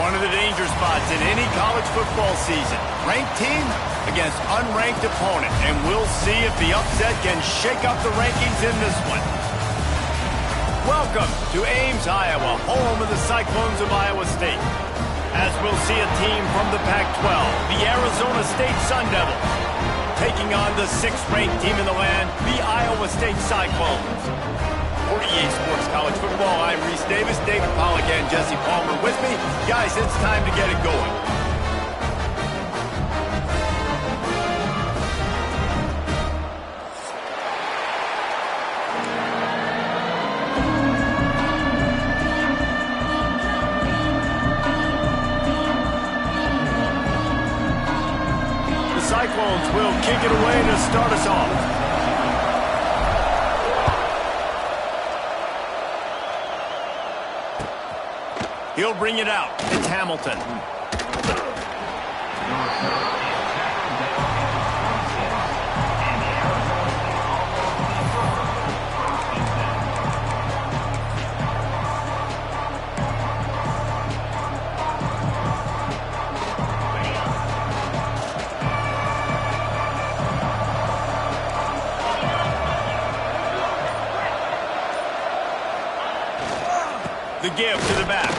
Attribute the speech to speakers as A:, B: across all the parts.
A: One of the danger spots in any college football season. Ranked team against unranked opponent. And we'll see if the upset can shake up the rankings in this one. Welcome to Ames, Iowa, home of the Cyclones of Iowa State. As we'll see a team from the Pac-12, the Arizona State Sun Devils, taking on the 6th-ranked team in the land, the Iowa State Cyclones. For EA Sports College Football, I'm Reese Davis, David Pollack, and Jesse Palmer with me. Guys, it's time to get it going. The Cyclones will kick it away to start us off. He'll bring it out. It's Hamilton. The give to the back.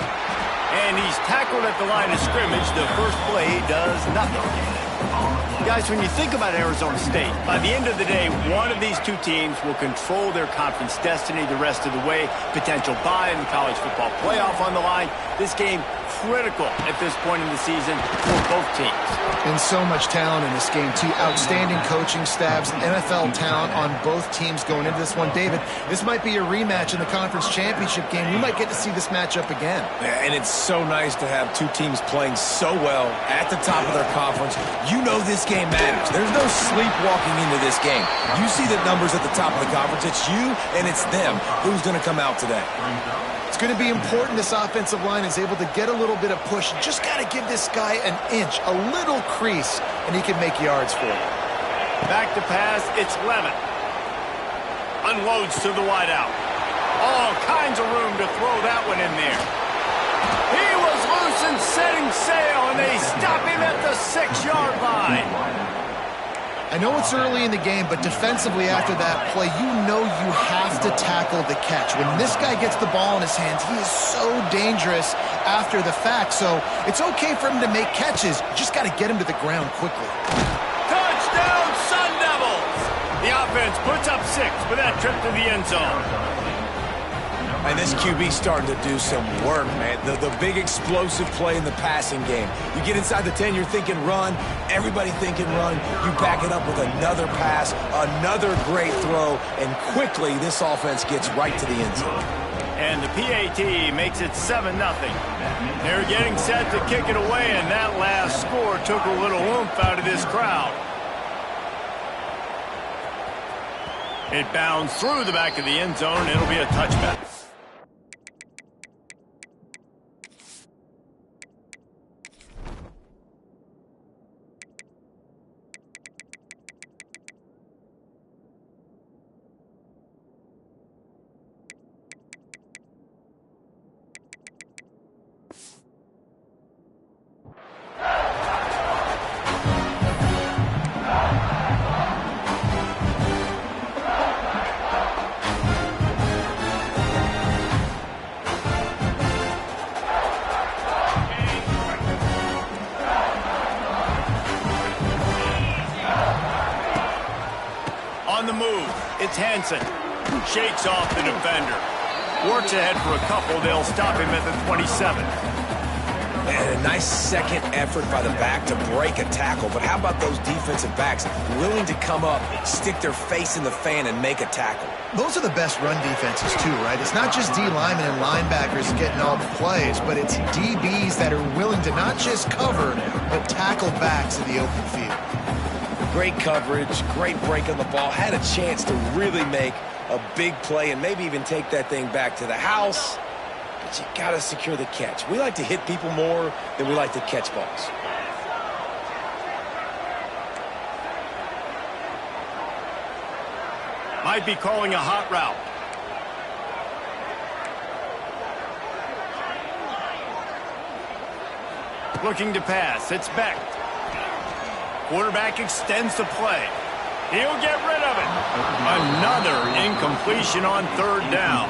A: And he's tackled at the line of scrimmage. The first play does nothing. Guys, when you think about Arizona State, by the end of the day, one of these two teams will control their conference destiny the rest of the way. Potential bye in the college football playoff on the line. This game critical at this point in the season for both teams.
B: And so much talent in this game, too. Outstanding coaching staffs, NFL talent on both teams going into this one. David, this might be a rematch in the conference championship game. We might get to see this matchup again.
C: Yeah, and it's so nice to have two teams playing so well at the top of their conference. You know this game matters. There's no sleepwalking into this game. You see the numbers at the top of the conference. It's you and it's them. Who's going to come out today?
B: It's going to be important this offensive line is able to get a little bit of push. Just got to give this guy an inch, a little crease, and he can make yards for it.
A: Back to pass, it's Lemon. Unloads to the wideout. All kinds of room to throw that one in there. He was loose and setting sail, and they stop him at the 6-yard line.
B: I know it's early in the game, but defensively after that play, you know you have to tackle the catch. When this guy gets the ball in his hands, he is so dangerous after the fact. So it's okay for him to make catches. You just got to get him to the ground quickly.
A: Touchdown, Sun Devils! The offense puts up 6 with that trip to the end zone.
C: And this QB's starting to do some work, man. The big explosive play in the passing game. You get inside the 10, you're thinking run. Everybody thinking run. You back it up with another pass, another great throw, and quickly this offense gets right to the end zone.
A: And the PAT makes it 7-0. They're getting set to kick it away, and that last score took a little oomph out of this crowd. It bounds through the back of the end zone, and it'll be a touchback. On the move, it's Hansen. Shakes off the defender. Works ahead for a couple. They'll stop him at the 27.
C: And a nice second effort by the back to break a tackle. But how about those defensive backs willing to come up, stick their face in the fan, and make a tackle?
B: Those are the best run defenses, too, right? It's not just D linemen and linebackers getting all the plays, but it's DBs that are willing to not just cover, but tackle backs in the open field.
C: Great coverage, great break on the ball. Had a chance to really make a big play and maybe even take that thing back to the house. But you got to secure the catch. We like to hit people more than we like to catch balls.
A: Might be calling a hot route. Looking to pass. It's Beck. Quarterback extends the play. He'll get rid of it. Another incompletion on third down.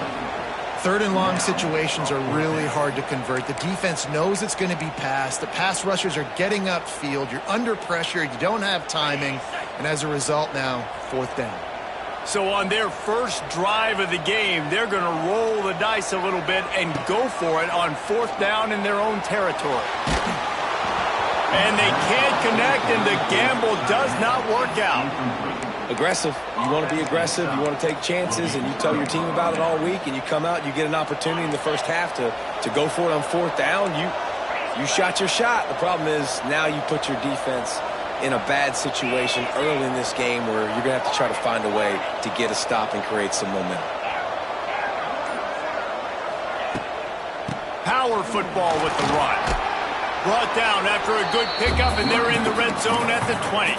B: Third and long situations are really hard to convert. The defense knows it's going to be passed. The pass rushers are getting upfield. You're under pressure. You don't have timing. And as a result now, fourth down.
A: So on their first drive of the game, they're going to roll the dice a little bit and go for it on fourth down in their own territory. And they can't connect, and the gamble does not work out.
C: Aggressive. You want to be aggressive. You want to take chances, and you tell your team about it all week, and you come out and you get an opportunity in the first half to go for it on fourth down. You shot your shot. The problem is now you put your defense in a bad situation early in this game where you're going to have to try to find a way to get a stop and create some momentum.
A: Power football with the run. Brought down after a good pickup, and they're in the red zone at the 20.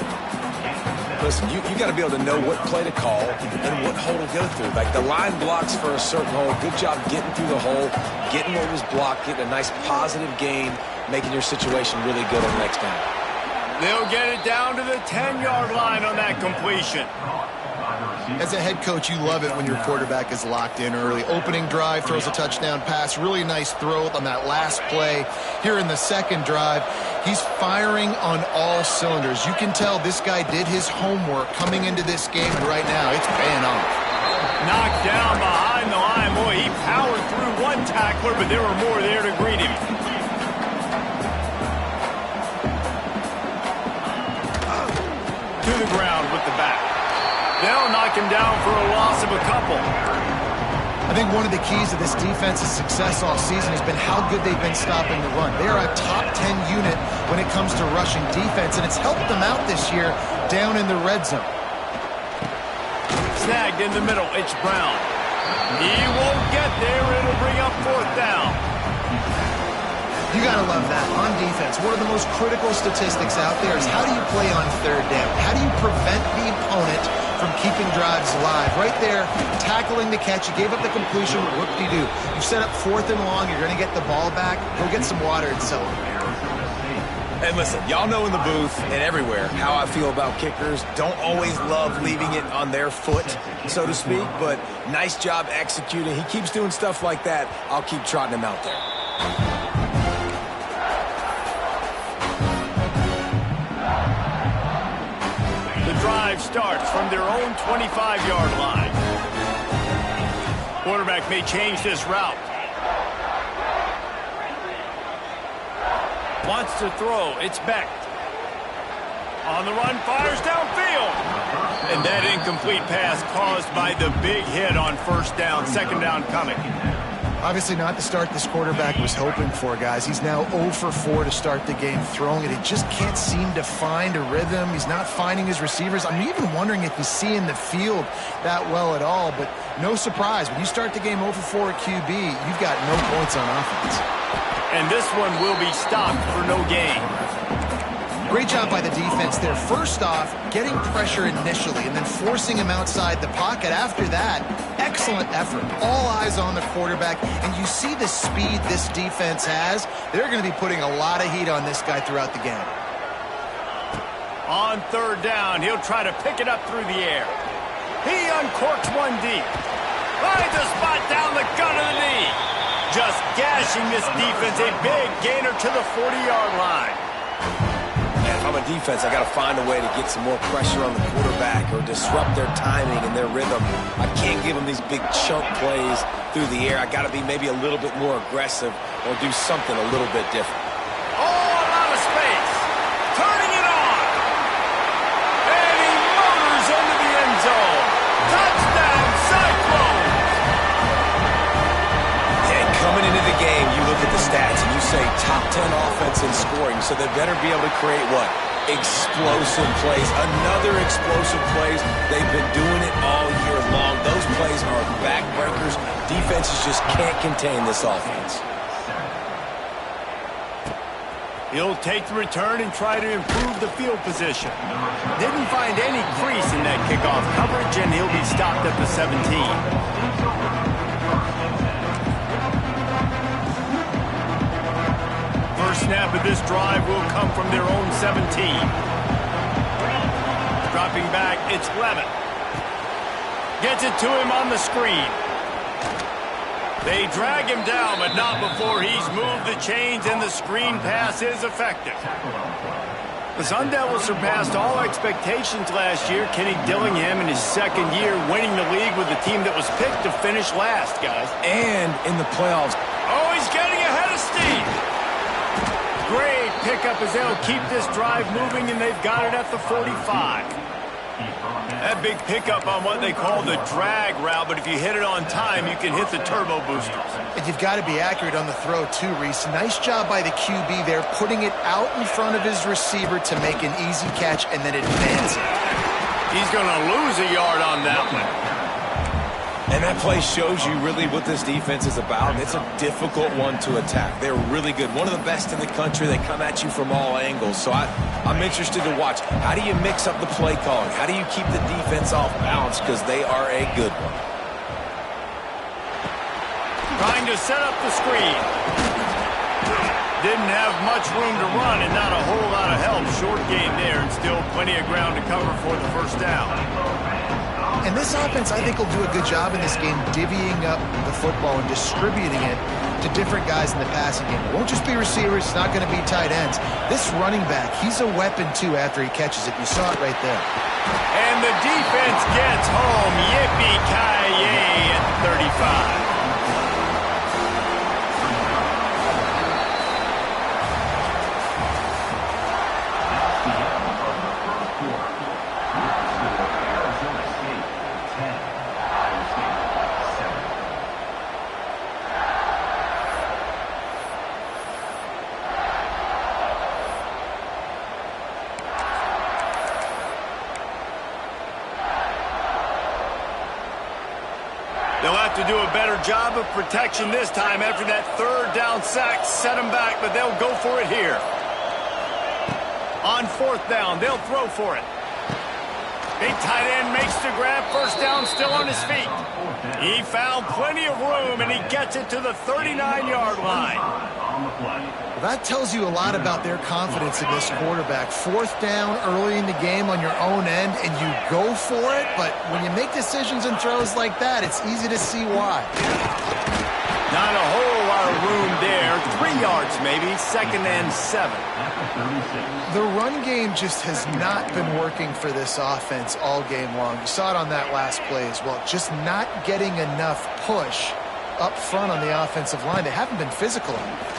C: Listen, you got to be able to know what play to call and what hole to go through. Like the line blocks for a certain hole. Good job getting through the hole, getting what was blocked, getting a nice positive gain, making your situation really good on the next down.
A: They'll get it down to the 10-yard line on that completion.
B: As a head coach, you love it when your quarterback is locked in early. Opening drive, throws a touchdown pass. Really nice throw on that last play. Here in the second drive, he's firing on all cylinders. You can tell this guy did his homework coming into this game, and right now it's paying off.
A: Knocked down behind the line. Boy, he powered through one tackler, but there were more there to greet him. To the ground with the back. They'll knock him down for a loss of a couple.
B: I think one of the keys to this defense's success all season has been how good they've been stopping the run. They are a top 10 unit when it comes to rushing defense, and it's helped them out this year down in the red zone.
A: Snagged in the middle. It's Brown. He won't get there. It'll bring up fourth down.
B: You got to love that on defense. One of the most critical statistics out there is how do you play on third down? How do you prevent the opponent from keeping drives alive? Right there, tackling the catch. You gave up the completion. Whoop-de-doo. You set up fourth and long. You're going to get the ball back. Go get some water and celebrate.
C: And listen, y'all know in the booth and everywhere how I feel about kickers. Don't always love leaving it on their foot, so to speak, but nice job executing. He keeps doing stuff like that. I'll keep trotting him out there.
A: Drive starts from their own 25-yard line. Quarterback may change this route. Wants to throw. It's Beck. On the run, fires downfield. And that incomplete pass caused by the big hit on first down. Second down coming.
B: Obviously not the start this quarterback was hoping for, guys. He's now 0 for 4 to start the game throwing it. He just can't seem to find a rhythm. He's not finding his receivers. I'm even wondering if he's seeing the field that well at all, but no surprise. When you start the game 0 for 4 at QB, you've got no points on offense.
A: And this one will be stopped for no gain.
B: Great job by the defense there. First off, getting pressure initially and then forcing him outside the pocket. After that, excellent effort. All eyes on the quarterback. And you see the speed this defense has. They're going to be putting a lot of heat on this guy throughout the game.
A: On third down, he'll try to pick it up through the air. He uncorks one deep. Finds a spot down the gut of the knee. Just gashing this defense. A big gainer to the 40-yard line.
C: If I'm a defense, I got to find a way to get some more pressure on the quarterback or disrupt their timing and their rhythm. I can't give them these big chunk plays through the air. I got to be maybe a little bit more aggressive or do something a little bit different.
A: Oh, a lot of space. Turning it on. And he motors into the end zone. Touchdown, Cyclone.
C: And coming into the game, you look at the stats and you say top 10 offense in scoring, so they better be able to create what? Explosive plays. Another explosive plays. They've been doing it all year long. Those plays are backbreakers. Defenses just can't contain this offense.
A: He'll take the return and try to improve the field position. Didn't find any crease in that kickoff coverage, and he'll be stopped at the 17. snap of this drive will come from their own 17. Dropping back, it's Levin. Gets it to him on the screen. They drag him down, but not before he's moved the chains, and the screen pass is effective. The Sun Devils surpassed all expectations last year. Kenny Dillingham in his second year winning the league with a team that was picked to finish last, guys.
C: And in the playoffs.
A: Oh, he's getting ahead of steam. Great pickup as they'll keep this drive moving, and they've got it at the 45. That big pickup on what they call the drag route, but if you hit it on time, you can hit the turbo boosters.
B: And you've got to be accurate on the throw too, Reese. Nice job by the QB there, putting it out in front of his receiver to make an easy catch and then advance it.
A: He's going to lose a yard on that one.
C: And that play shows you really what this defense is about. It's a difficult one to attack. They're really good. One of the best in the country. They come at you from all angles. So I'm interested to watch. How do you mix up the play calling? How do you keep the defense off balance? Because they are a good one.
A: Trying to set up the screen. Didn't have much room to run and not a whole lot of help. Short gain there and still plenty of ground to cover for the first down.
B: And this offense, I think, will do a good job in this game divvying up the football and distributing it to different guys in the passing game. It won't just be receivers. It's not going to be tight ends. This running back, he's a weapon, too, after he catches it. You saw it right there.
A: And the defense gets home. Yippee-ki-yay at 35. They'll have to do a better job of protection this time after that third down sack. Set them back, but they'll go for it here. On fourth down, they'll throw for it. Big tight end makes the grab. First down, still on his feet. He found plenty of room, and he gets it to the 39-yard line.
B: Well, that tells you a lot about their confidence in this quarterback. Fourth down early in the game on your own end, and you go for it. But when you make decisions and throws like that, it's easy to see why.
A: Not a whole lot of room there. 3 yards maybe. Second and 7.
B: The run game just has not been working for this offense all game long. You saw it on that last play as well. Just not getting enough push up front on the offensive line. They haven't been physical enough.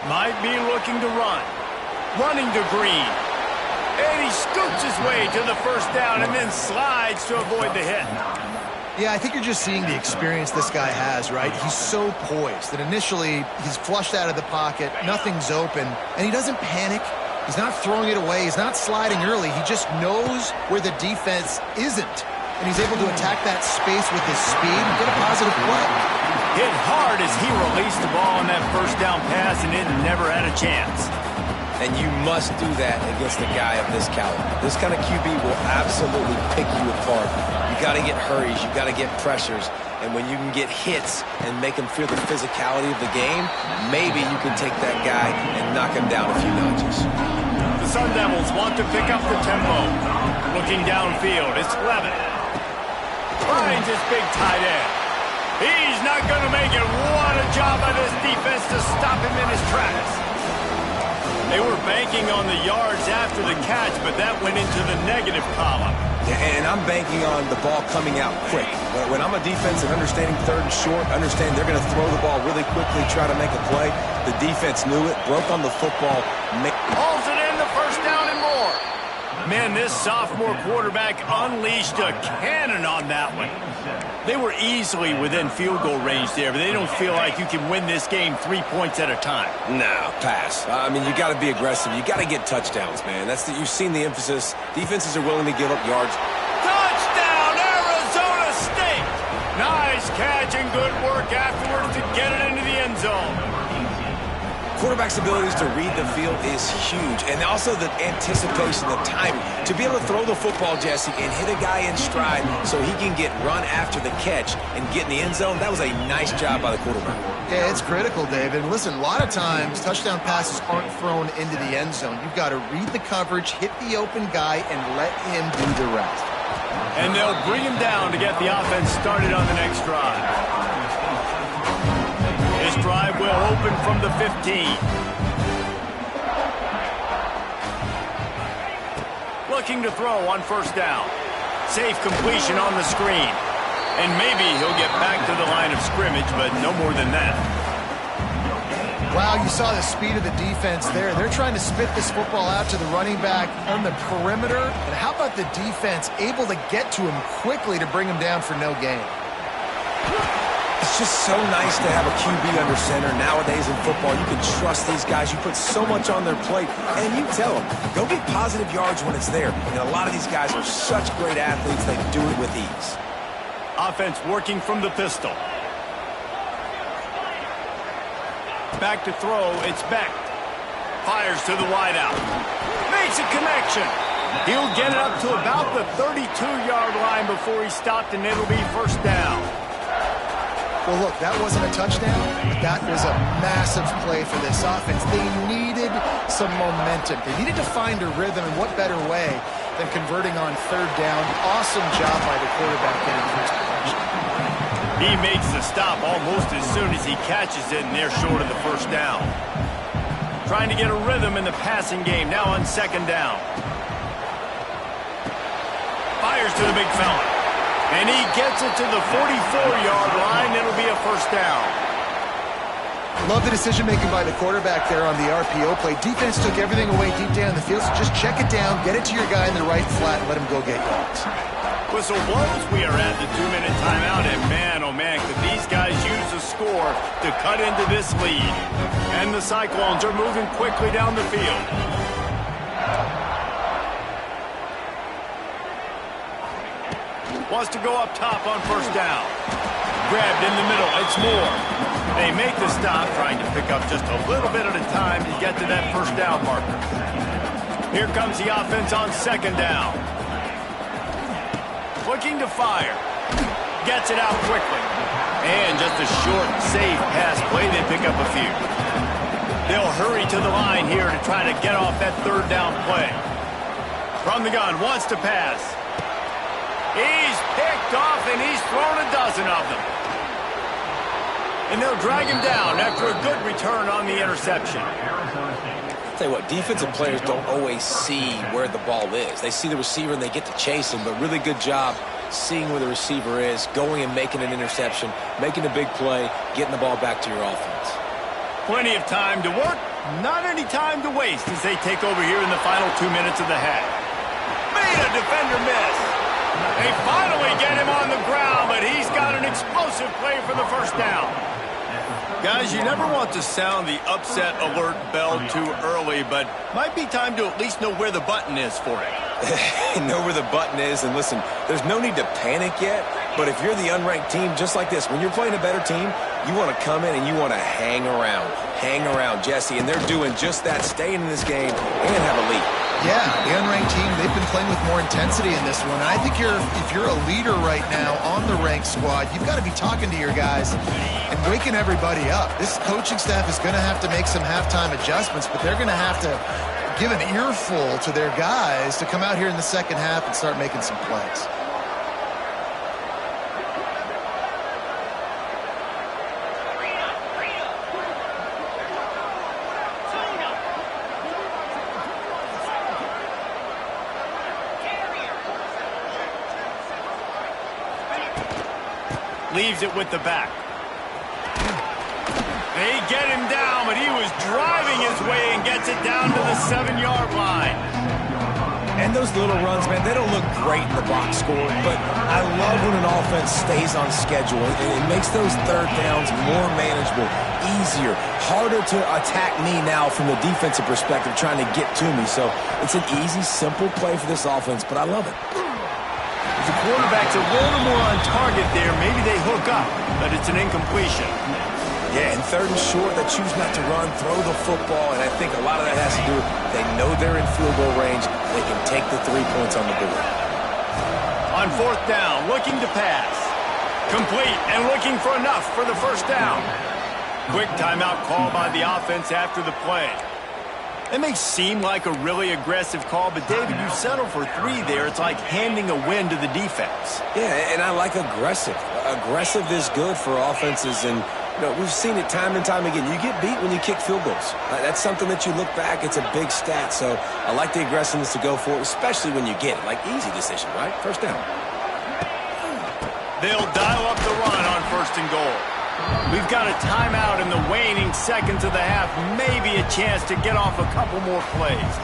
A: Might be looking to run. Running to Green. And he scoots his way to the first down and then slides to avoid the hit.
B: Yeah, I think you're just seeing the experience this guy has, right? He's so poised that initially he's flushed out of the pocket, nothing's open, and he doesn't panic. He's not throwing it away. He's not sliding early. He just knows where the defense isn't, and he's able to attack that space with his speed and get a positive play.
A: Hit hard as he released the ball on that first down pass, and it never had a chance.
C: And you must do that against a guy of this caliber. This kind of QB will absolutely pick you apart. You got to get hurries, you got to get pressures, and when you can get hits and make him feel the physicality of the game, maybe you can take that guy and knock him down a few notches.
A: The Sun Devils want to pick up the tempo. Looking downfield, it's Levin. Finds his big tight end. He's not going to make it. What a job by this defense to stop him in his tracks. They were banking on the yards after the catch, but that went into the negative column.
C: And I'm banking on the ball coming out quick. When I'm a defense and understanding third and short, understand they're going to throw the ball really quickly, try to make a play. The defense knew it, broke on the football.
A: Hauls it in, the first down and more. Man, this sophomore quarterback unleashed a cannon on that one. They were easily within field goal range there, but they don't feel like you can win this game 3 points at a time.
C: No, pass. I mean, you got to be aggressive. You got to get touchdowns, man. You've seen the emphasis. Defenses are willing to give up yards.
A: Touchdown, Arizona State! Nice catch and good work afterwards to get it into the end zone.
C: quarterback's abilities to read the field is huge, and also the anticipation, the timing. To be able to throw the football, Jesse, and hit a guy in stride so he can get run after the catch and get in the end zone, that was a nice job by the quarterback.
B: Yeah, it's critical, David. And listen, a lot of times touchdown passes aren't thrown into the end zone. You've got to read the coverage, hit the open guy, and let him do the rest.
A: And they'll bring him down to get the offense started on the next drive. This drive will open from the 15. Looking to throw on first down. Safe completion on the screen. And maybe he'll get back to the line of scrimmage, but no more than that.
B: Wow, you saw the speed of the defense there. They're trying to spit this football out to the running back on the perimeter. And how about the defense able to get to him quickly to bring him down for no gain?
C: It's just so nice to have a QB under center. Nowadays in football, you can trust these guys. You put so much on their plate, and you tell them, go get positive yards when it's there. And a lot of these guys are such great athletes, they do it with ease.
A: Offense working from the pistol. Back to throw, it's Beck. Fires to the wideout. Makes a connection. He'll get it up to about the 32-yard line before he stopped, and it'll be first down.
B: Well, look, that wasn't a touchdown, but that was a massive play for this offense. They needed some momentum. They needed to find a rhythm, and what better way than converting on third down. Awesome job by the quarterback getting first connection.
A: He makes the stop almost as soon as he catches it, and they're short of the first down. Trying to get a rhythm in the passing game, now on second down. Fires to the big fella. And he gets it to the 44-yard line. It'll be a first down.
B: Love the decision-making by the quarterback there on the RPO play. Defense took everything away deep down the field, so just check it down, get it to your guy in the right flat, and let him go get yards.
A: Whistle blows. We are at the 2-minute timeout, and man, oh man, could these guys use a score to cut into this lead. And the Cyclones are moving quickly down the field. Wants to go up top on first down. Grabbed in the middle. It's Moore. They make the stop, trying to pick up just a little bit at a time to get to that first down marker. Here comes the offense on second down. Looking to fire. Gets it out quickly. And just a short, safe pass play. They pick up a few. They'll hurry to the line here to try to get off that third down play. From the gun, wants to pass. He's picked off, and he's thrown a dozen of them. And they'll drag him down after a good return on the interception.
C: I'll tell you what, defensive players don't always see where the ball is. They see the receiver, and they get to chase him, but really good job seeing where the receiver is, going and making an interception, making a big play, getting the ball back to your offense.
A: Plenty of time to work, not any time to waste as they take over here in the final 2 minutes of the half. Made a defender miss. They finally get him on the ground, but he's got an explosive play for the first down. Guys, you never want to sound the upset alert bell too early, but might be time to at least know where the button is for it.
C: Know where the button is, and listen, there's no need to panic yet, but if you're the unranked team, just like this, when you're playing a better team, you want to come in and you want to hang around, Jesse, and they're doing just that, staying in this game and have a lead.
B: Yeah, the unranked team, they've been playing with more intensity in this one. And I think if you're a leader right now on the ranked squad, you've got to be talking to your guys and waking everybody up. This coaching staff is going to have to make some halftime adjustments, but they're going to have to give an earful to their guys to come out here in the second half and start making some plays.
A: Leaves it with the back. They get him down, but he was driving his way and gets it down to the 7-yard line.
C: And those little runs, man, they don't look great in the box score, but I love when an offense stays on schedule. It makes those third downs more manageable, easier, harder to attack me now from the defensive perspective trying to get to me. So it's an easy, simple play for this offense, but I love it.
A: The quarterback's a little more on target there. Maybe they hook up, but it's an incompletion.
C: Yeah, and third and short, they choose not to run, throw the football, and I think a lot of that has to do with they know they're in field goal range. They can take the 3 points on the board.
A: On fourth down, looking to pass. Complete and looking for enough for the first down. Quick timeout call by the offense after the play. It may seem like a really aggressive call, but David, you settle for 3 there. It's like handing a win to the defense.
C: Yeah, and I like aggressive. Aggressive is good for offenses, and we've seen it time and time again. You get beat when you kick field goals. That's something that you look back, it's a big stat. So I like the aggressiveness to go for it, especially when you get it. Like, easy decision, right? First down.
A: They'll dial up the run on first and goal. We've got a timeout in the waning seconds of the half. Maybe a chance to get off a couple more plays.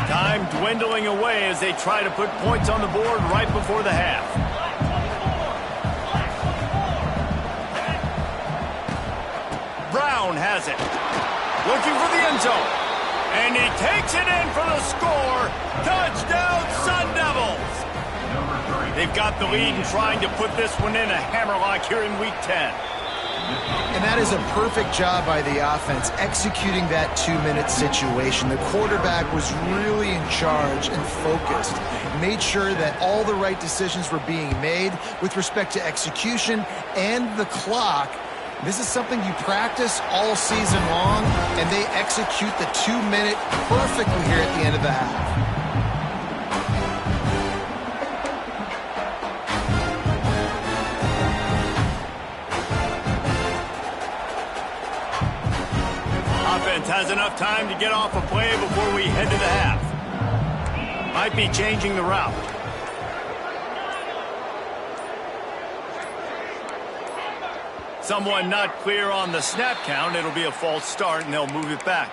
A: Time dwindling away as they try to put points on the board right before the half. Brown has it. Looking for the end zone. And he takes it in for the score. Touchdown, Sun Devils. They've got the lead and trying to put this one in a hammerlock here in Week 10.
B: And that is a perfect job by the offense, executing that 2-minute situation. The quarterback was really in charge and focused. Made sure that all the right decisions were being made with respect to execution and the clock. This is something you practice all season long, and they execute the 2-minute perfectly here at the end of the half.
A: Offense has enough time to get off a play before we head to the half. Might be changing the route. Someone not clear on the snap count. It'll be a false start, and they'll move it back.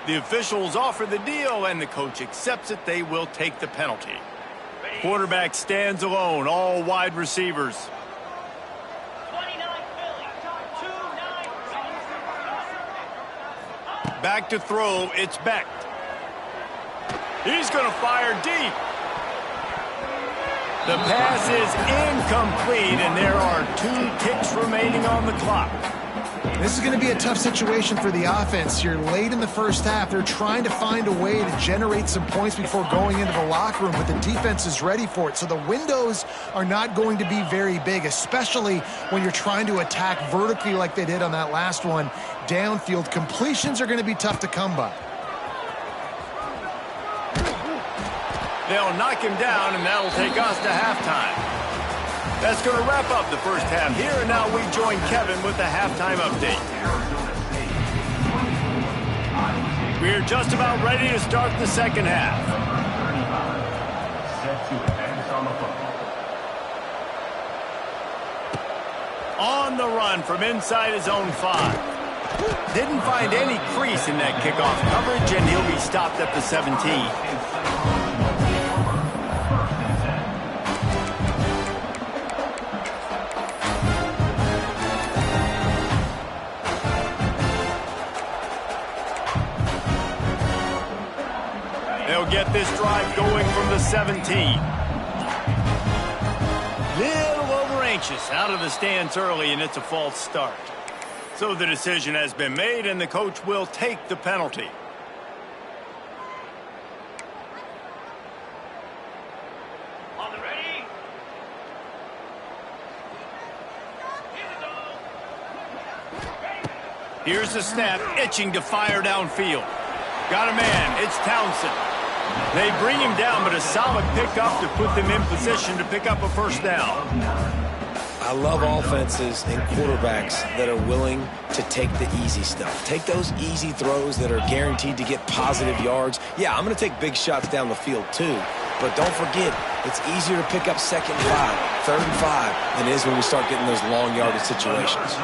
A: The officials offer the deal, and the coach accepts it. They will take the penalty. Quarterback stands alone, all wide receivers. Back to throw, it's Beck. He's going to fire deep. The pass is incomplete, and there are 2 ticks remaining on the clock.
B: This is going to be a tough situation for the offense. You're late in the first half. They're trying to find a way to generate some points before going into the locker room, but the defense is ready for it. So the windows are not going to be very big, especially when you're trying to attack vertically like they did on that last one. Downfield completions are going to be tough to come by.
A: They'll knock him down, and that'll take us to halftime. That's going to wrap up the first half here, and now we join Kevin with the halftime update. We're just about ready to start the second half. On the run from inside his own 5. Didn't find any crease in that kickoff coverage, and he'll be stopped at the 17. They'll get this drive going from the 17. Little over anxious out of the stands early, and it's a false start. So the decision has been made, and the coach will take the penalty. On the ready. Here's the snap, itching to fire downfield. Got a man, it's Townsend. They bring him down, but a solid pickup to put them in position to pick up a first down.
C: I love offenses and quarterbacks that are willing to take the easy stuff. Take those easy throws that are guaranteed to get positive yards. Yeah, I'm going to take big shots down the field too, but don't forget, it's easier to pick up 2nd and 5, 3rd and 5 than it is when we start getting those long yardage situations.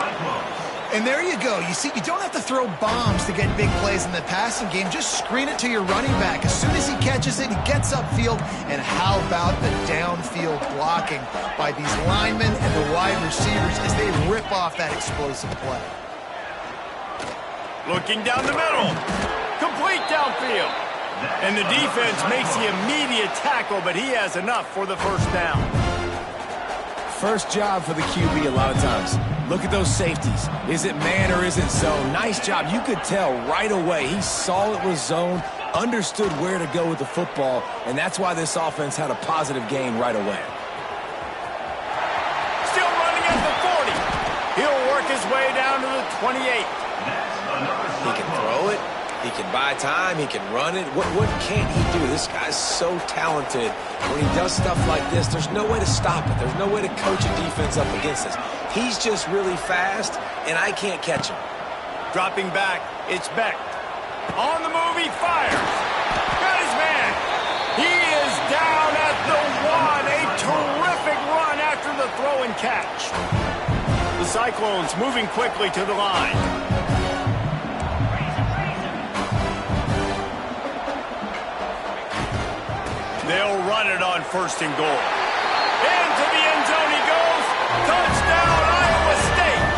B: And there you go. You see, you don't have to throw bombs to get big plays in the passing game. Just screen it to your running back. As soon as he catches it, he gets upfield. And how about the downfield blocking by these linemen and the wide receivers as they rip off that explosive play.
A: Looking down the middle. Complete downfield. And the defense makes the immediate tackle, but he has enough for the first down.
C: First job for the QB a lot of times. Look at those safeties. Is it man or is it zone? Nice job. You could tell right away. He saw it was zone, understood where to go with the football, and that's why this offense had a positive gain right away.
A: Still running at the 40. He'll work his way down to the 28.
C: He can throw it. He can buy time. He can run it. What can't he do? This guy's so talented. When he does stuff like this, there's no way to stop it. There's no way to coach a defense up against this. He's just really fast, and I can't catch him.
A: Dropping back, it's Beck. On the move, he fires. Got his man. He is down at the 1. A terrific run after the throw and catch. The Cyclones moving quickly to the line. They'll run it on 1st and goal. Into the end zone he goes. Touchdown, Iowa State.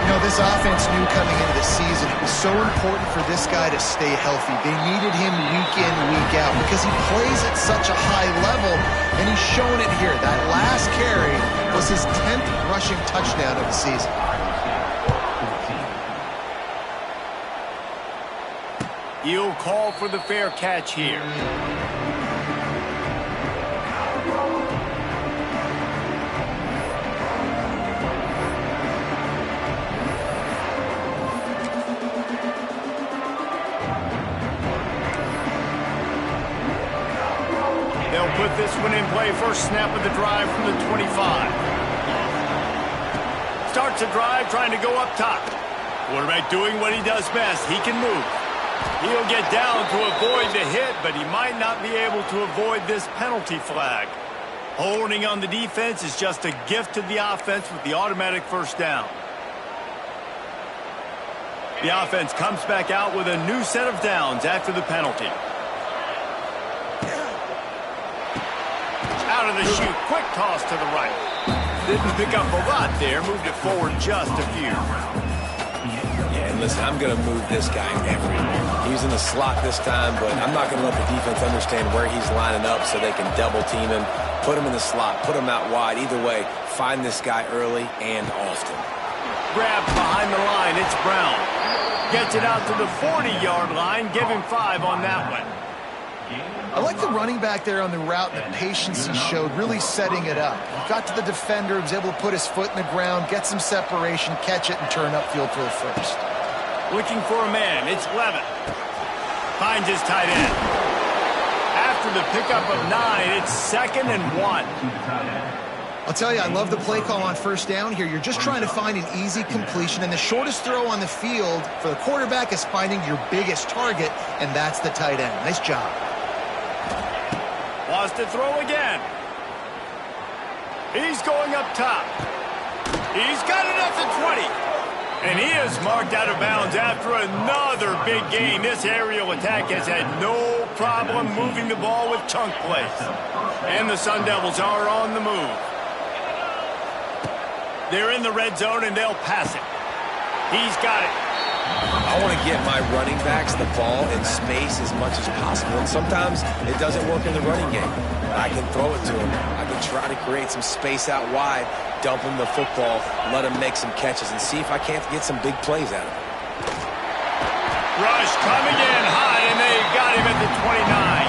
B: You know, this offense knew coming into the season it was so important for this guy to stay healthy. They needed him week in, week out because he plays at such a high level, and he's shown it here. That last carry was his 10th rushing touchdown of the season.
A: He'll call for the fair catch here. They'll put this one in play. First snap of the drive from the 25. Starts a drive trying to go up top. Quarterback doing what he does best. He can move. He'll get down to avoid the hit, but he might not be able to avoid this penalty flag. Holding on the defense is just a gift to the offense with the automatic first down. The offense comes back out with a new set of downs after the penalty. Out of the chute, quick toss to the right. Didn't pick up a lot there, moved it forward just a few.
C: Yeah, and listen, I'm going to move this guy everywhere. He's in the slot this time, but I'm not going to let the defense understand where he's lining up so they can double team him, put him in the slot, put him out wide. Either way, find this guy early and often.
A: Grab behind the line, it's Brown. Gets it out to the 40-yard line, give him 5 on that one.
B: I like the running back there on the route and the patience he showed, really setting it up. He got to the defender, was able to put his foot in the ground, get some separation, catch it, and turn upfield for the first.
A: Looking for a man, it's Levin. Finds his tight end. After the pickup of 9, it's 2nd and 1.
B: I'll tell you, I love the play call on first down here. You're just trying to find an easy completion, and the shortest throw on the field for the quarterback is finding your biggest target, and that's the tight end. Nice job.
A: Wants to throw again. He's going up top. He's got it at the 20. And he is marked out of bounds after another big gain. This aerial attack has had no problem moving the ball with chunk plays. And the Sun Devils are on the move. They're in the red zone, and they'll pass it. He's got it.
C: I want to get my running backs the ball in space as much as possible. And sometimes it doesn't work in the running game. I can throw it to him. I can try to create some space out wide, dump him the football, let him make some catches, and see if I can't get some big plays out of him.
A: Rush coming in high, and they got him at the 29.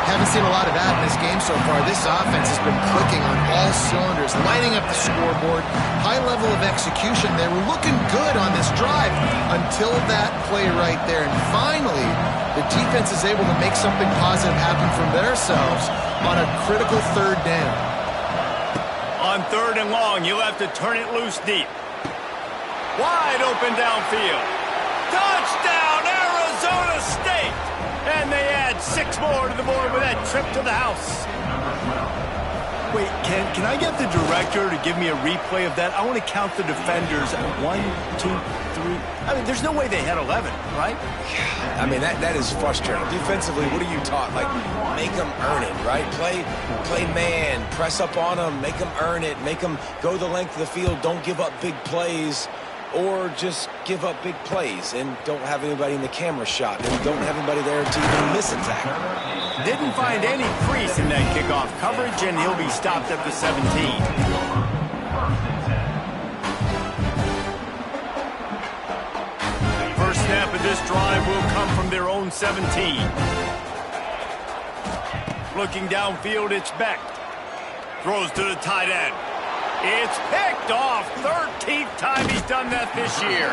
B: Haven't seen a lot of that in this game so far. This offense has been clicking on all cylinders, lighting up the scoreboard, high level of execution. They were looking good on this drive until that play right there. And finally, the defense is able to make something positive happen from themselves on a critical 3rd down.
A: On 3rd and long, you'll have to turn it loose deep. Wide open downfield. Touchdown, Arizona State! And they add 6 more to the board with that trip to the house. Wait, can I get the director to give me a replay of that? I want to count the defenders. 1, 2, 3. I mean, there's no way they had 11, right?
C: I mean, that is frustrating. Defensively, what are you taught? Like, make them earn it, right? Play man, press up on them, make them earn it, make them go the length of the field, don't give up big plays. or just give up big plays and don't have anybody in the camera shot and don't have anybody there to even miss a tackle.
A: Didn't find any crease in that kickoff coverage, and he'll be stopped at the 17. First snap of this drive will come from their own 17. Looking downfield, it's Beck. Throws to the tight end. It's picked off. 13th time he's done that this year.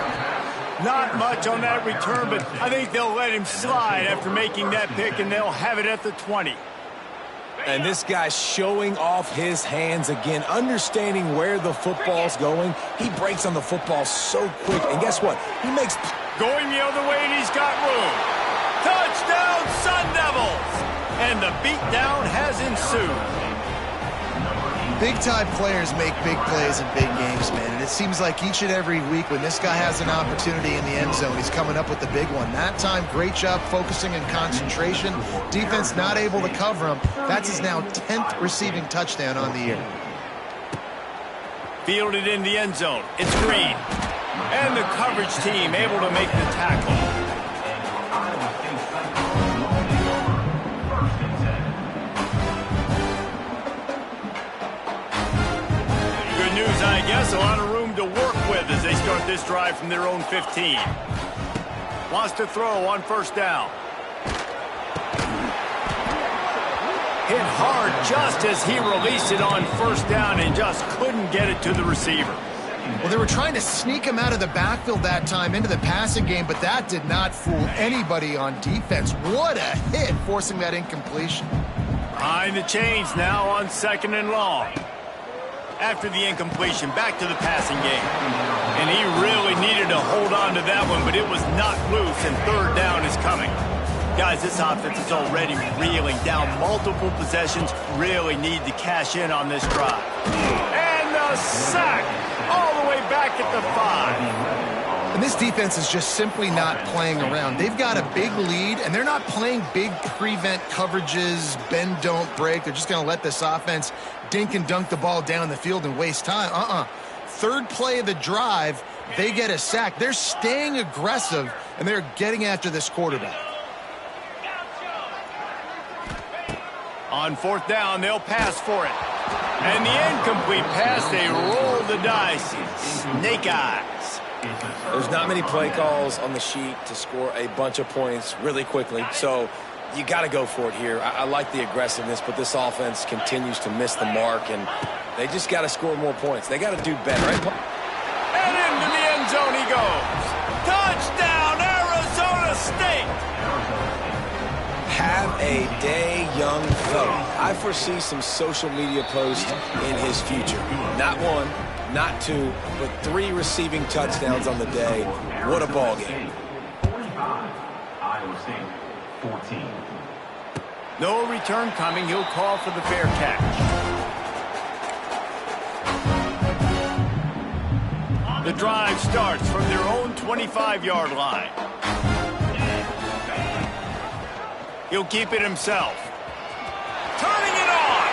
A: Not much on that return, but I think they'll let him slide after making that pick, and they'll have it at the 20.
C: And this guy's showing off his hands again, understanding where the football's going. He breaks on the football so quick, and guess what? He makes...
A: Going the other way, and he's got room. Touchdown, Sun Devils! And the beatdown has ensued.
B: Big-time players make big plays in big games, man. And it seems like each and every week when this guy has an opportunity in the end zone, he's coming up with the big one. That time, great job focusing and concentration. Defense not able to cover him. That's his now 10th receiving touchdown on the year.
A: Fielded in the end zone. It's Green. And the coverage team able to make the tackle. Good news, I guess. A lot of room to work with as they start this drive from their own 15. Wants to throw on first down. Hit hard just as he released it on first down and just couldn't get it to the receiver.
B: Well, they were trying to sneak him out of the backfield that time into the passing game, but that did not fool anybody on defense. What a hit, forcing that incompletion.
A: Behind the chains now on 2nd and long. After the incompletion, back to the passing game. And he really needed to hold on to that one, but it was knocked loose, and 3rd down is coming. Guys, this offense is already reeling down multiple possessions. Really need to cash in on this drive. And the sack all the way back at the 5.
B: And this defense is just simply not playing around. They've got a big lead, and they're not playing big prevent coverages, bend, don't break. They're just going to let this offense dink and dunk the ball down the field and waste time. 3rd play of the drive, they get a sack. They're staying aggressive, and they're getting after this quarterback.
A: On 4th down, they'll pass for it. And the incomplete pass, they roll the dice. Snake eyes.
C: There's not many play calls on the sheet to score a bunch of points really quickly, so you got to go for it here. I like the aggressiveness, but this offense continues to miss the mark, and they just got to score more points. They got to do better.
A: And into the end zone he goes. Touchdown, Arizona State!
C: Have a day, young fella. I foresee some social media posts in his future. Not 1, not 2, but 3 receiving touchdowns on the day. What a ball game.
D: 45, Iowa State, 14.
A: No return coming. He'll call for the fair catch. The drive starts from their own 25-yard line. He'll keep it himself. Turning it on!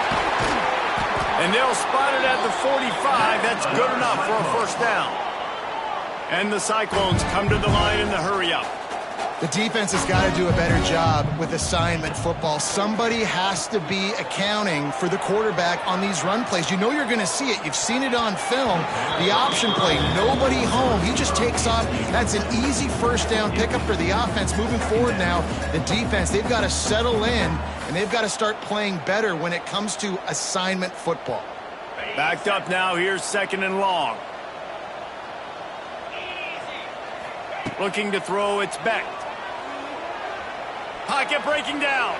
A: And they'll spot it at the 45. That's good enough for a first down. And the Cyclones come to the line in the hurry-up.
B: The defense has got to do a better job with assignment football. Somebody has to be accounting for the quarterback on these run plays. You know you're going to see it. You've seen it on film. The option play, nobody home. He just takes off. That's an easy first down pickup for the offense. Moving forward now, the defense, they've got to settle in, and they've got to start playing better when it comes to assignment football.
A: Backed up now. Here's 2nd and long. Looking to throw, it's Beck. Pocket breaking down.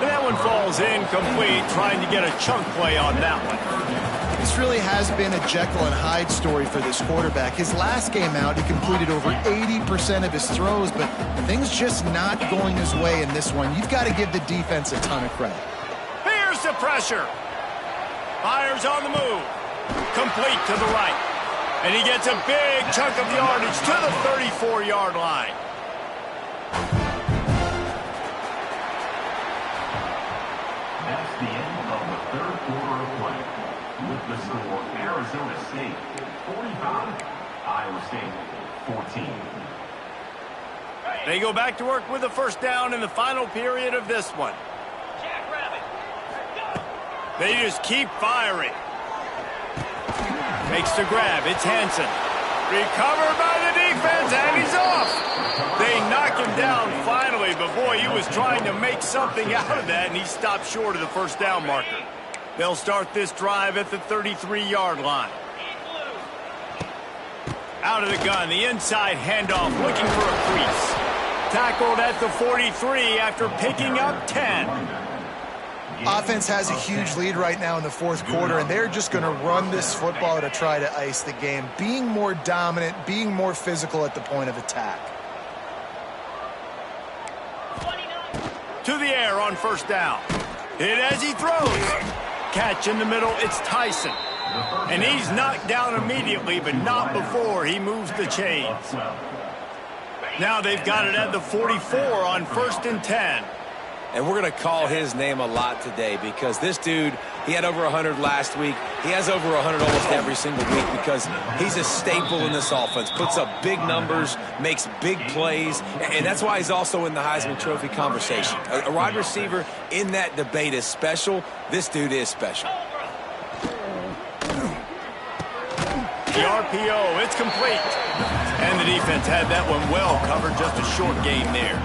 A: And that one falls incomplete, trying to get a chunk play on that one.
B: This really has been a Jekyll and Hyde story for this quarterback. His last game out, he completed over 80% of his throws, but things just not going his way in this one. You've got to give the defense a ton of credit.
A: Here's the pressure. Fires on the move. Complete to the right. And he gets a big chunk of yardage to the 34-yard line.
D: That's the end of the 3rd quarter of play. With the score, Arizona State 45, Iowa State, 14.
A: They go back to work with a first down in the final period of this one. They just keep firing. Makes the grab. It's Hansen. Recovered by the defense, and he's off. They knock him down finally, but boy, he was trying to make something out of that, and he stopped short of the first down marker. They'll start this drive at the 33-yard line. Out of the gun, the inside handoff, looking for a crease. Tackled at the 43 after picking up 10.
B: Offense has a huge lead right now in the fourth quarter, and they're just going to run this football to try to ice the game, being more dominant, being more physical at the point of attack.
A: To the air on first down. Hit as he throws. Catch in the middle, it's Tyson. And he's knocked down immediately, but not before he moves the chains. Now they've got it at the 44 on 1st and 10.
C: And we're going to call his name a lot today because this dude, he had over 100 last week. He has over 100 almost every single week because he's a staple in this offense. Puts up big numbers, makes big plays, and that's why he's also in the Heisman Trophy conversation. A wide receiver in that debate is special. This dude is special.
A: The RPO, it's complete. And the defense had that one well covered, just a short gain there.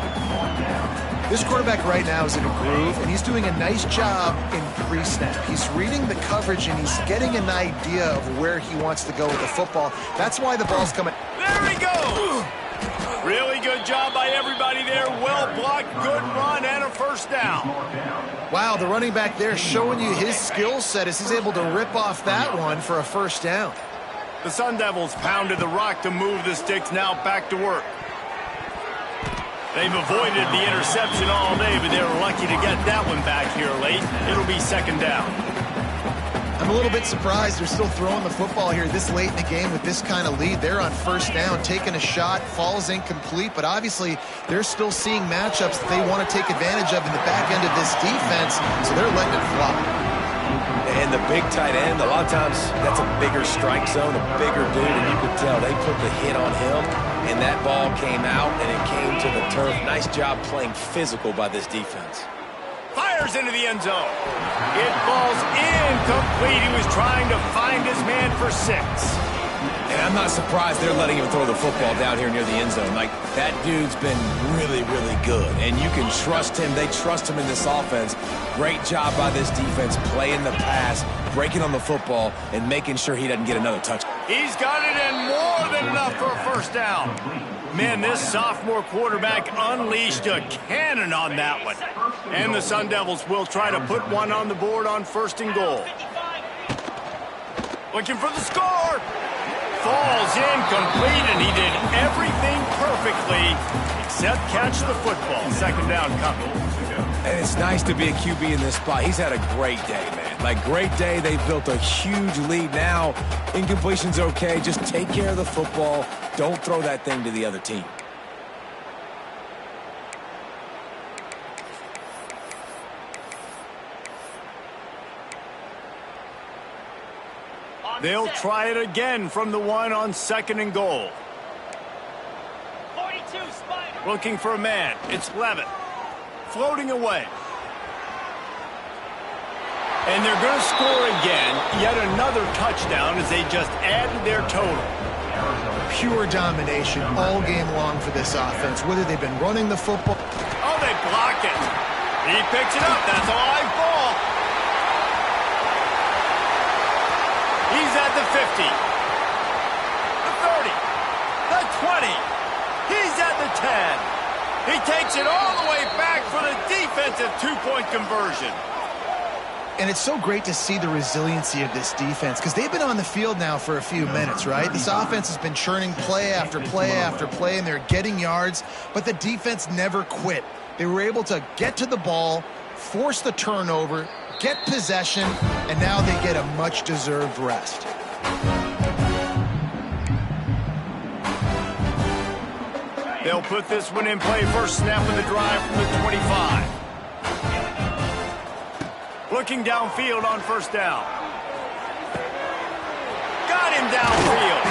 B: This quarterback right now is in a groove, and he's doing a nice job in pre-snap. He's reading the coverage, and he's getting an idea of where he wants to go with the football. That's why the ball's coming.
A: There he goes! Really good job by everybody there. Well blocked, good run, and a first down.
B: Wow, the running back there showing you his skill set as he's able to rip off that one for a first down.
A: The Sun Devils pounded the rock to move the sticks, now back to work. They've avoided the interception all day, but they were lucky to get that one back here late. It'll be second down.
B: I'm a little bit surprised they're still throwing the football here this late in the game with this kind of lead. They're on first down, taking a shot, falls incomplete, but obviously they're still seeing matchups that they want to take advantage of in the back end of this defense, so they're letting it fly.
C: And the big tight end, a lot of times that's a bigger strike zone, a bigger dude, and you could tell they put the hit on him, and that ball came out, and it came to the turf. Nice job playing physical by this defense.
A: Fires into the end zone. It falls incomplete. He was trying to find his man for 6.
C: And I'm not surprised they're letting him throw the football down here near the end zone. Like, that dude's been really, really good. And you can trust him. They trust him in this offense. Great job by this defense playing the pass, breaking on the football, and making sure he doesn't get another touch.
A: He's got it in more than enough for a first down. Man, this sophomore quarterback unleashed a cannon on that one. And the Sun Devils will try to put one on the board on 1st and goal. Looking for the score. Falls incomplete, and he did everything perfectly except catch the football. Second down coming.
C: And it's nice to be a QB in this spot. He's had a great day, man. Like, great day. They've built a huge lead now. Incompletion's okay. Just take care of the football. Don't throw that thing to the other team.
A: They'll try it again from the 1 on 2nd and goal.
E: 42, Spider.
A: Looking for a man. It's Levitt. Floating away. And they're going to score again. Yet another touchdown as they just added their total.
B: Pure domination all game long for this offense, whether they've been running the football.
A: Oh, they block it. He picks it up. That's a live ball. He's at the 50. The 30. The 20. He's at the 10. He takes it all the way back for the defensive 2-point conversion.
B: And it's so great to see the resiliency of this defense because they've been on the field now for a few minutes, right? This offense has been churning play after play after play, and they're getting yards, but the defense never quit. They were able to get to the ball, force the turnover, get possession, and now they get a much-deserved rest.
A: They'll put this one in play. First snap of the drive from the 25. Looking downfield on first down. Got him downfield.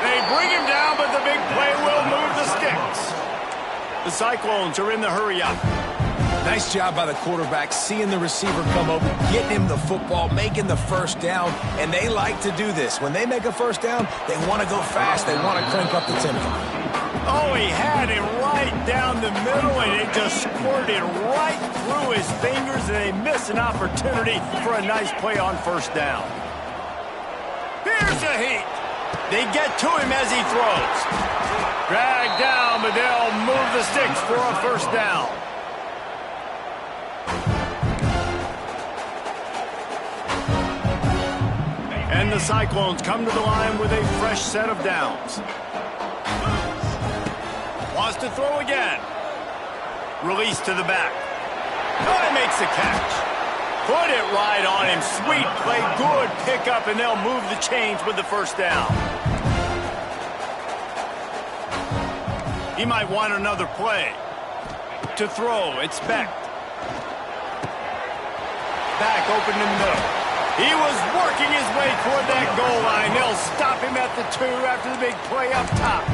A: They bring The Cyclones are in the hurry-up.
C: Nice job by the quarterback, seeing the receiver come over, getting him the football, making the first down, and they like to do this. When they make a first down, they want to go fast. They want to crank up the tempo.
A: Oh, he had him right down the middle, and it just squirted right through his fingers, and they missed an opportunity for a nice play on first down. Here's the heat. They get to him as he throws. Dragged down, but they'll move the sticks for a first down. And the Cyclones come to the line with a fresh set of downs. Wants to throw again. Release to the back. Oh, he makes the catch. Put it right on him. Sweet play, good pickup, and they'll move the chains with the first down. He might want another play. To throw, it's Beck. Back open in the middle. He was working his way toward that goal line. They'll stop him at the 2 after the big play up top.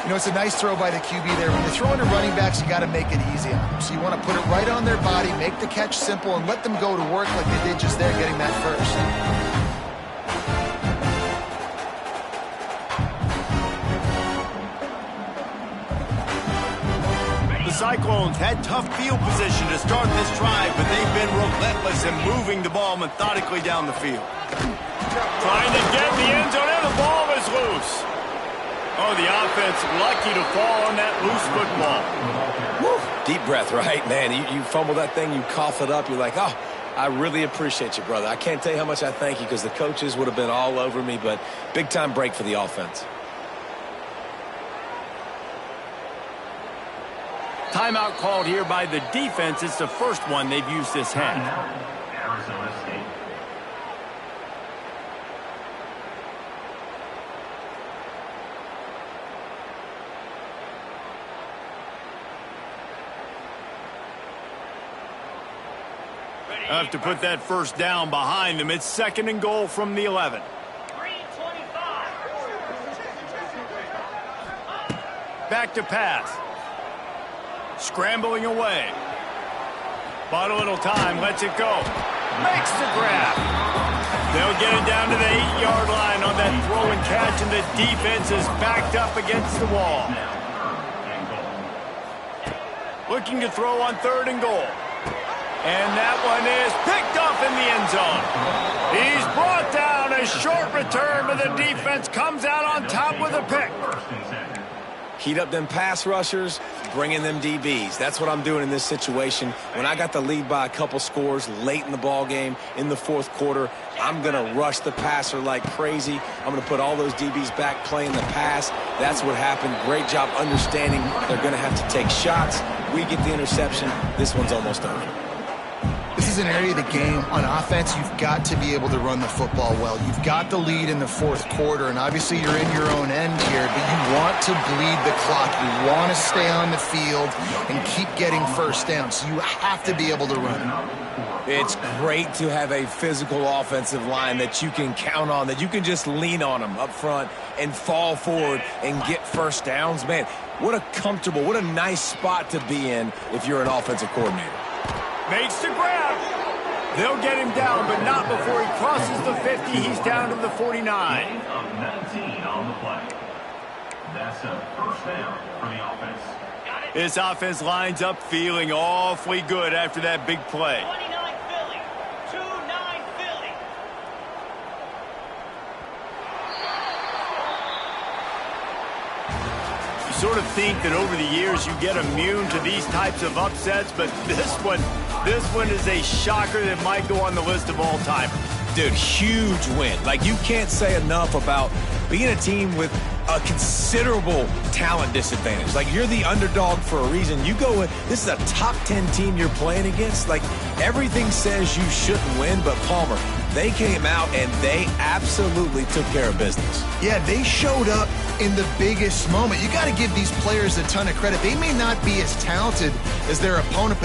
B: You know, it's a nice throw by the QB there. When you're throwing to running backs, you got to make it easy on them. So you want to put it right on their body, make the catch simple, and let them go to work like they did just there, getting that first.
A: The Cyclones had tough field position to start this drive, but they've been relentless in moving the ball methodically down the field. Trying to get in the end zone, and the ball is loose. Oh, the offense lucky to fall on that loose football.
C: Woo. Deep breath, right? Man, you fumble that thing, you cough it up, you're like, oh, I really appreciate you, brother. I can't tell you how much I thank you because the coaches would have been all over me, but big-time break for the offense.
A: Timeout called here by the defense. It's the first one they've used this half.
D: Arizona State.
A: Have to put that first down behind them. It's 2nd and goal from the 11.
D: 3:25.
A: Back to pass. Scrambling away. Bought a little time, lets it go. Makes the grab. They'll get it down to the 8-yard line on that throw and catch, and the defense is backed up against the wall. Looking to throw on 3rd and goal. And that one is picked off in the end zone. He's brought down. A short return, but the defense comes out on top with a pick.
C: Heat up them pass rushers, bring in them DBs. That's what I'm doing in this situation. When I got the lead by a couple scores late in the ball game, in the 4th quarter, I'm going to rush the passer like crazy. I'm going to put all those DBs back playing the pass. That's what happened. Great job understanding they're going to have to take shots. We get the interception. This one's almost over.
B: This is an area of the game on offense you've got to be able to run the football well. You've got the lead in the 4th quarter, and obviously you're in your own end here, but you want to bleed the clock. You want to stay on the field and keep getting first down, so you have to be able to run.
C: It's great to have a physical offensive line that you can count on, that you can just lean on them up front and fall forward and get first downs. Man, what a comfortable, what a nice spot to be in if you're an offensive coordinator.
A: Makes the grab. They'll get him down, but not before he crosses the 50. He's down to the 49.
D: Gain of 19 on the play. That's a first down for the offense.
A: This offense lines up feeling awfully good after that big play.
E: 29 Philly. 2-9 Philly.
A: You sort of think that over the years you get immune to these types of upsets, but this one is a shocker that might go on the list of all-timers.
C: Dude, huge win. Like, you can't say enough about being a team with a considerable talent disadvantage. Like, you're the underdog for a reason. You go with, this is a top 10 team you're playing against. Like, everything says you shouldn't win, but Palmer, they came out and they absolutely took care of business.
B: Yeah, they showed up in the biggest moment. You got to give these players a ton of credit. They may not be as talented as their opponent, but